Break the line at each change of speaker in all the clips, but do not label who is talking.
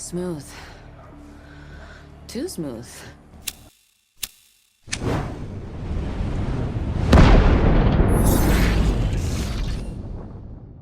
Smooth. Too smooth.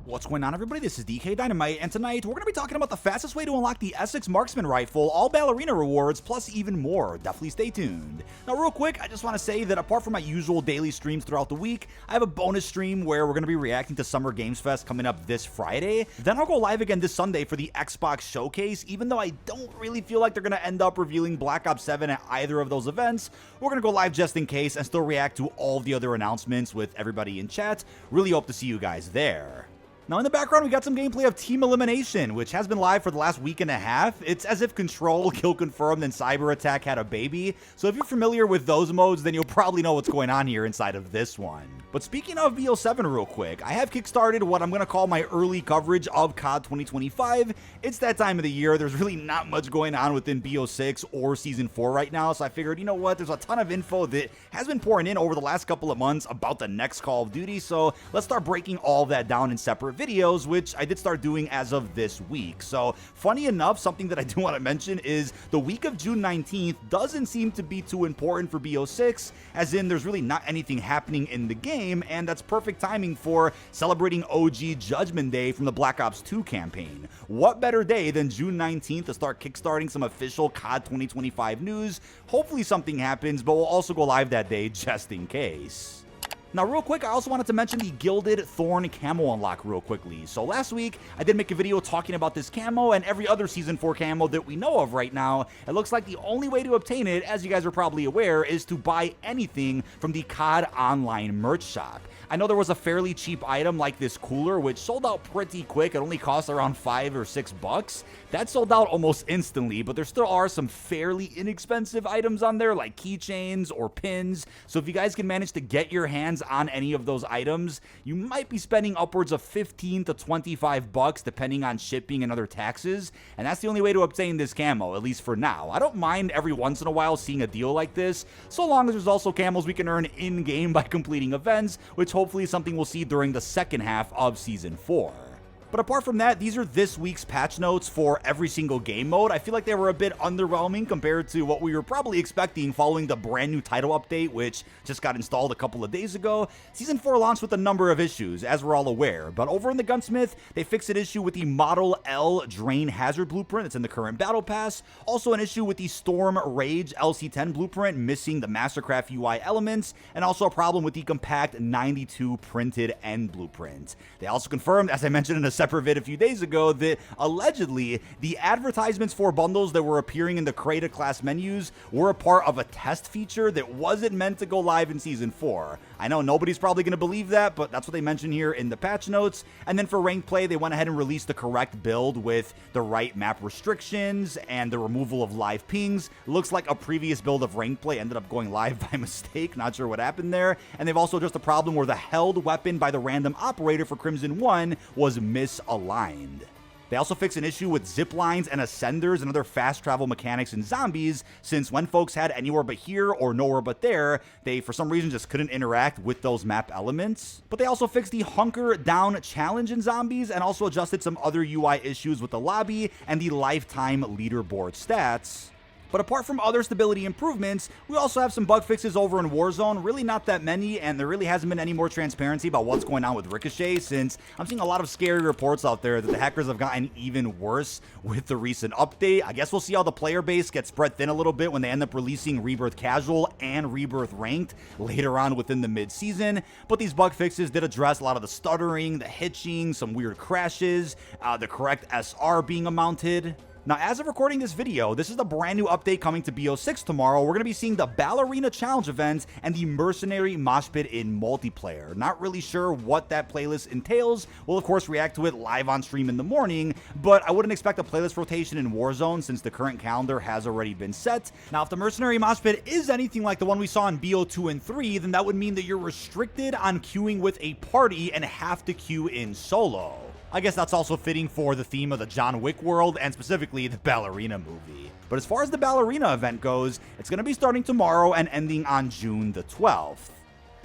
What's going on, everybody? This is dkdynamite, and tonight we're going to be talking about the fastest way to unlock the Essex Marksman rifle, all Ballerina rewards, plus even more. Definitely stay tuned. Now, real quick, I just want to say that apart from my usual daily streams throughout the week, I have a bonus stream where we're going to be reacting to Summer Games Fest coming up this Friday. Then I'll go live again this Sunday for the Xbox Showcase. Even though I don't really feel like they're going to end up revealing Black Ops 7 at either of those events, we're going to go live just in case and still react to all the other announcements with everybody in chat. Really hope to see you guys there. Now in the background, we got some gameplay of Team Elimination, which has been live for the last week and a half. It's as if Control, Kill Confirmed, and Cyber Attack had a baby. So if you're familiar with those modes, then you'll probably know what's going on here inside of this one. But speaking of BO7 real quick, I have kickstarted what I'm going to call my early coverage of COD 2025. It's that time of the year. There's really not much going on within BO6 or Season 4 right now. So I figured, you know what? There's a ton of info that has been pouring in over the last couple of months about the next Call of Duty. So let's start breaking all of that down in separate videos, which I did start doing as of this week. So funny enough, something that I do want to mention is the week of June 19th doesn't seem to be too important for BO6, as in there's really not anything happening in the game, and that's perfect timing for celebrating OG Judgment Day from the Black Ops 2 campaign. What better day than June 19th to start kickstarting some official COD 2025 news? Hopefully something happens, but we'll also go live that day just in case. Now, real quick, I also wanted to mention the Gilded Thorn Camo unlock real quickly. So last week, I did make a video talking about this camo and every other Season 4 camo that we know of right now. It looks like the only way to obtain it, as you guys are probably aware, is to buy anything from the COD Online merch shop. I know there was a fairly cheap item like this cooler, which sold out pretty quick. It only cost around $5 or $6. That sold out almost instantly, but there still are some fairly inexpensive items on there, like keychains or pins. So if you guys can manage to get your hands on any of those items, you might be spending upwards of $15 to $25 depending on shipping and other taxes, and that's the only way to obtain this camo, at least for now. I don't mind every once in a while seeing a deal like this, so long as there's also camos we can earn in-game by completing events, which hopefully is something we'll see during the second half of Season 4. But apart from that, these are this week's patch notes for every single game mode. I feel like they were a bit underwhelming compared to what we were probably expecting following the brand new title update, which just got installed a couple of days ago. Season 4 launched with a number of issues, as we're all aware. But over in the Gunsmith, they fixed an issue with the Model L Drain Hazard blueprint that's in the current Battle Pass. Also an issue with the Storm Rage LC10 blueprint, missing the Mastercraft UI elements. And also a problem with the Compact 92 printed end blueprint. They also confirmed, as I mentioned in a separate vid a few days ago, that allegedly the advertisements for bundles that were appearing in the creator class menus were a part of a test feature that wasn't meant to go live in Season 4. I know nobody's probably going to believe that, but that's what they mentioned here in the patch notes. And then for ranked play, they went ahead and released the correct build with the right map restrictions and the removal of live pings. Looks like a previous build of ranked play ended up going live by mistake. Not sure what happened there. And they've also addressed a problem where the held weapon by the random operator for Crimson 1 was misaligned. They also fixed an issue with zip lines and ascenders and other fast travel mechanics in zombies, since when folks had anywhere but here or nowhere but there, they for some reason just couldn't interact with those map elements. But they also fixed the hunker down challenge in zombies and also adjusted some other UI issues with the lobby and the lifetime leaderboard stats. But apart from other stability improvements, we also have some bug fixes over in Warzone. Really not that many, and there really hasn't been any more transparency about what's going on with Ricochet, since I'm seeing a lot of scary reports out there that the hackers have gotten even worse with the recent update. I guess we'll see how the player base gets spread thin a little bit when they end up releasing Rebirth Casual and Rebirth Ranked later on within the mid-season. But these bug fixes did address a lot of the stuttering, the hitching, some weird crashes, the correct SR being mounted. Now, as of recording this video, this is the brand new update coming to BO6 tomorrow. We're going to be seeing the Ballerina Challenge event and the Mercenary Moshpit in multiplayer. Not really sure what that playlist entails. We'll, of course, react to it live on stream in the morning, but I wouldn't expect a playlist rotation in Warzone since the current calendar has already been set. Now, if the Mercenary Moshpit is anything like the one we saw in BO2 and 3, then that would mean that you're restricted on queuing with a party and have to queue in solo. I guess that's also fitting for the theme of the John Wick world, and specifically the Ballerina movie. But as far as the Ballerina event goes, it's going to be starting tomorrow and ending on June the 12th.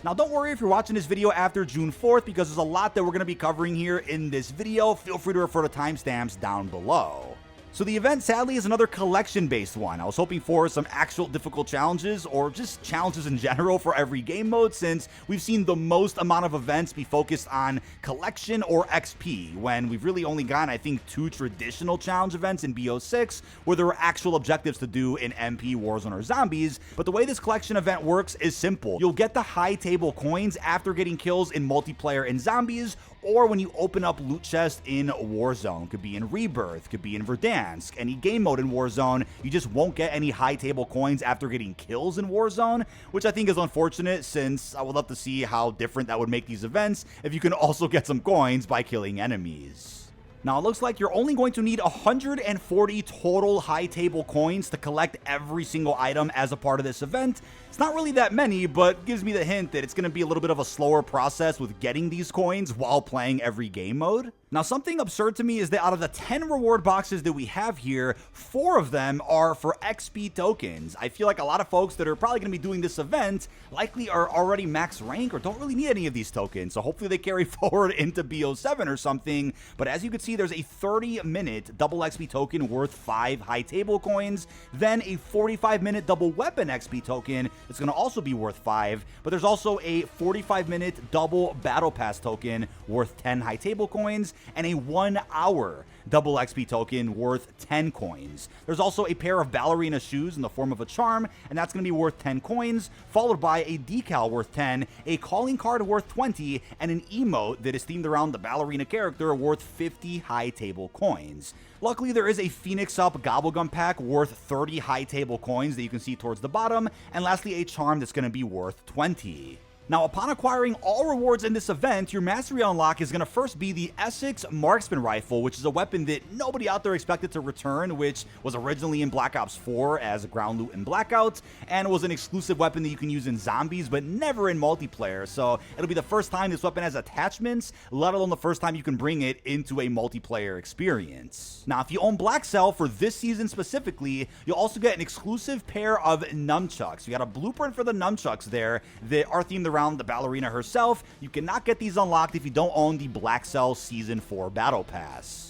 Now, don't worry if you're watching this video after June 4th, because there's a lot that we're going to be covering here in this video. Feel free to refer to timestamps down below. So the event sadly is another collection-based one. I was hoping for some actual difficult challenges or just challenges in general for every game mode, since we've seen the most amount of events be focused on collection or XP, when we've really only gotten, I think, 2 traditional challenge events in BO6 where there were actual objectives to do in MP, Warzone, or Zombies. But the way this collection event works is simple. You'll get the high table coins after getting kills in multiplayer and Zombies, or when you open up loot chests in Warzone. Could be in Rebirth, could be in Verdansk, any game mode in Warzone. You just won't get any high table coins after getting kills in Warzone, which I think is unfortunate, since I would love to see how different that would make these events if you can also get some coins by killing enemies. Now, it looks like you're only going to need 140 total high table coins to collect every single item as a part of this event. It's not really that many, but gives me the hint that it's going to be a little bit of a slower process with getting these coins while playing every game mode. Now, something absurd to me is that out of the 10 reward boxes that we have here, 4 of them are for XP tokens. I feel like a lot of folks that are probably going to be doing this event likely are already max rank or don't really need any of these tokens, so hopefully they carry forward into BO7 or something. But as you can see, there's a 30-minute double XP token worth 5 high table coins, then a 45-minute double weapon XP token that's going to also be worth 5, but there's also a 45-minute double battle pass token worth 10 high table coins, and a 1-hour double XP token worth 10 coins. There's also a pair of Ballerina shoes in the form of a charm, and that's going to be worth 10 coins, followed by a decal worth 10, a calling card worth 20, and an emote that is themed around the Ballerina character worth 50 high table coins. Luckily, there is a Phoenix Up Gobblegum pack worth 30 high table coins that you can see towards the bottom, and lastly, a charm that's going to be worth 20. Now, upon acquiring all rewards in this event, your mastery unlock is going to first be the Essex Marksman rifle, which is a weapon that nobody out there expected to return, which was originally in Black Ops 4 as a ground loot in Blackout, and was an exclusive weapon that you can use in Zombies, but never in multiplayer. So it'll be the first time this weapon has attachments, let alone the first time you can bring it into a multiplayer experience. Now, if you own Black Cell for this season specifically, you'll also get an exclusive pair of nunchucks. You got a blueprint for the nunchucks there that are themed around the Ballerina herself. You cannot get these unlocked if you don't own the Black Cell Season 4 Battle Pass.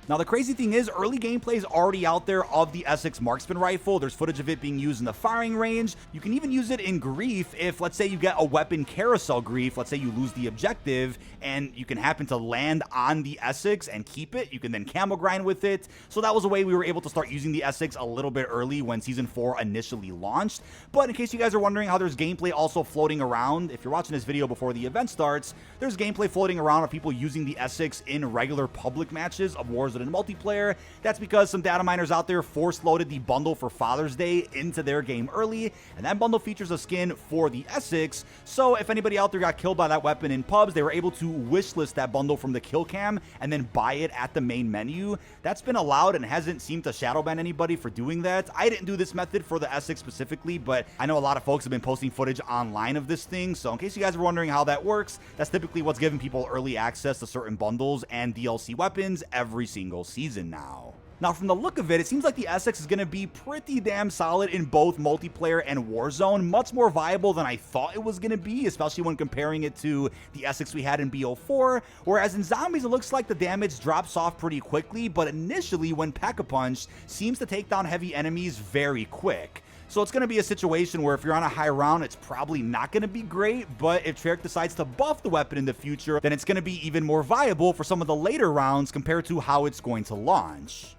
Now, the crazy thing is, early gameplay is already out there of the Essex Marksman rifle. There's footage of it being used in the firing range. You can even use it in grief if, let's say, you get a weapon carousel grief. Let's say you lose the objective and you can happen to land on the Essex and keep it. You can then camo grind with it. So that was a way we were able to start using the Essex a little bit early when Season 4 initially launched. But in case you guys are wondering how there's gameplay also floating around, if you're watching this video before the event starts, there's gameplay floating around of people using the Essex in regular public matches of Warzone and multiplayer. That's because some data miners out there force loaded the bundle for Father's Day into their game early, and that bundle features a skin for the Essex. So if anybody out there got killed by that weapon in pubs, they were able to wishlist that bundle from the kill cam and then buy it at the main menu. That's been allowed and hasn't seemed to shadow ban anybody for doing that. I didn't do this method for the Essex specifically, but I know a lot of folks have been posting footage online of this thing. So in case you guys are wondering how that works, that's typically what's giving people early access to certain bundles and DLC weapons every single season now. Now, from the look of it, it seems like the Essex is going to be pretty damn solid in both multiplayer and Warzone. Much more viable than I thought it was going to be, especially when comparing it to the Essex we had in BO4. Whereas in Zombies, it looks like the damage drops off pretty quickly, but initially, when Pack-a-Punch, seems to take down heavy enemies very quick. So it's going to be a situation where if you're on a high round, it's probably not going to be great, but if Treyarch decides to buff the weapon in the future, then it's going to be even more viable for some of the later rounds compared to how it's going to launch.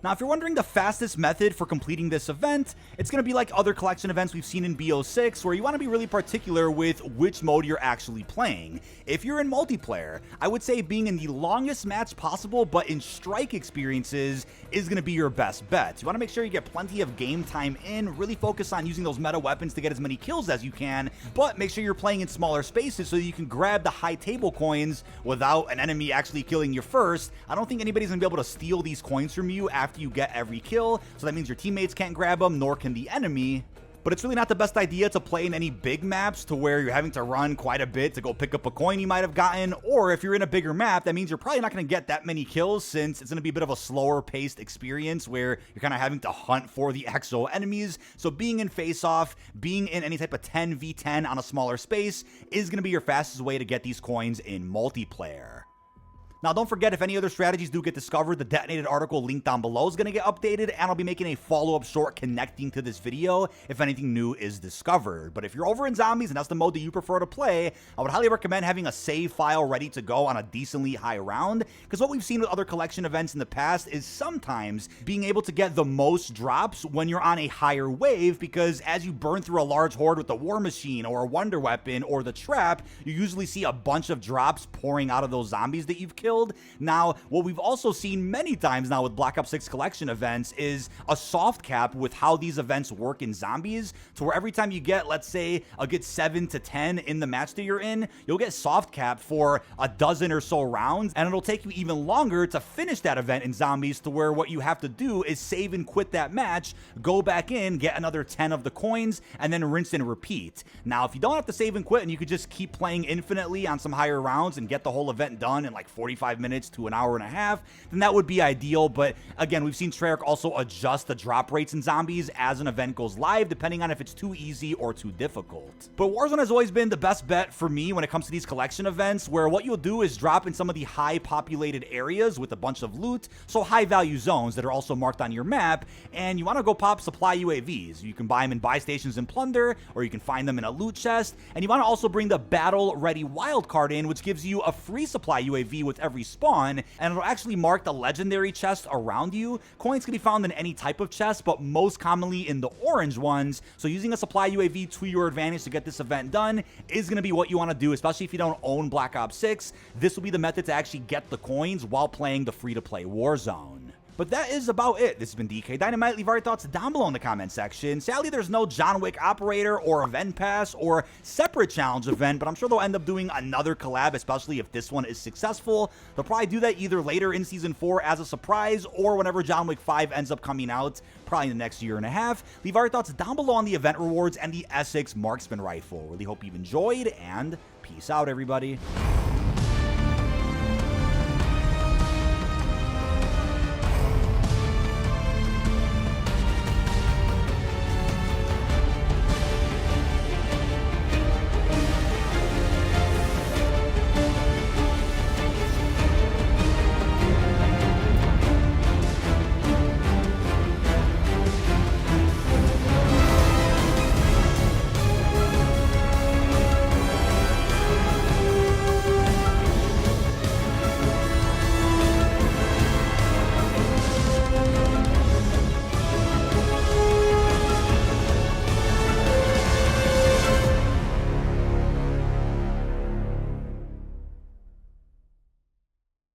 Now, if you're wondering the fastest method for completing this event, it's going to be like other collection events we've seen in BO6, where you want to be really particular with which mode you're actually playing. If you're in multiplayer, I would say being in the longest match possible, but in strike experiences, is going to be your best bet. You want to make sure you get plenty of game time in, really focus on using those meta weapons to get as many kills as you can, but make sure you're playing in smaller spaces so you can grab the high table coins without an enemy actually killing you first. I don't think anybody's going to be able to steal these coins from you after you get every kill, so that means your teammates can't grab them, nor can the enemy. But it's really not the best idea to play in any big maps to where you're having to run quite a bit to go pick up a coin you might have gotten, or if you're in a bigger map, that means you're probably not going to get that many kills, since it's going to be a bit of a slower paced experience where you're kind of having to hunt for the actual enemies. So being in face-off, being in any type of 10v10 on a smaller space is going to be your fastest way to get these coins in multiplayer. Now, don't forget, if any other strategies do get discovered, the detonated article linked down below is going to get updated, and I'll be making a follow-up short connecting to this video if anything new is discovered. But if you're over in zombies and that's the mode that you prefer to play, I would highly recommend having a save file ready to go on a decently high round, because what we've seen with other collection events in the past is sometimes being able to get the most drops when you're on a higher wave, because as you burn through a large horde with the war machine or a wonder weapon or the trap, you usually see a bunch of drops pouring out of those zombies that you've killed. Now, what we've also seen many times now with Black Ops 6 collection events is a soft cap with how these events work in zombies, to where every time you get, let's say, a good 7 to 10 in the match that you're in, you'll get soft cap for a dozen or so rounds, and it'll take you even longer to finish that event in zombies, to where what you have to do is save and quit that match, go back in, get another 10 of the coins, and then rinse and repeat. Now, if you don't have to save and quit and you could just keep playing infinitely on some higher rounds and get the whole event done in like 45 minutes to an hour and a half, then that would be ideal. But again, we've seen Treyarch also adjust the drop rates in zombies as an event goes live, depending on if it's too easy or too difficult. But Warzone has always been the best bet for me when it comes to these collection events, where what you'll do is drop in some of the high populated areas with a bunch of loot, so high value zones that are also marked on your map, and you want to go pop supply UAVs. You can buy them in buy stations and plunder, or you can find them in a loot chest, and you want to also bring the battle ready wildcard in, which gives you a free supply UAV with every spawn, and it'll actually mark the legendary chest around you. Coins can be found in any type of chest, but most commonly in the orange ones, so using a supply UAV to your advantage to get this event done is going to be what you want to do, especially if you don't own Black Ops 6. This will be the method to actually get the coins while playing the free-to-play Warzone. But that is about it. This has been dkdynamite. Leave your thoughts down below in the comment section. Sadly, there's no John Wick operator or event pass or separate challenge event, but I'm sure they'll end up doing another collab, especially if this one is successful. They'll probably do that either later in Season 4 as a surprise, or whenever John Wick 5 ends up coming out, probably in the next year and a half. Leave your thoughts down below on the event rewards and the Essex Marksman rifle. Really hope you've enjoyed, and peace out, everybody.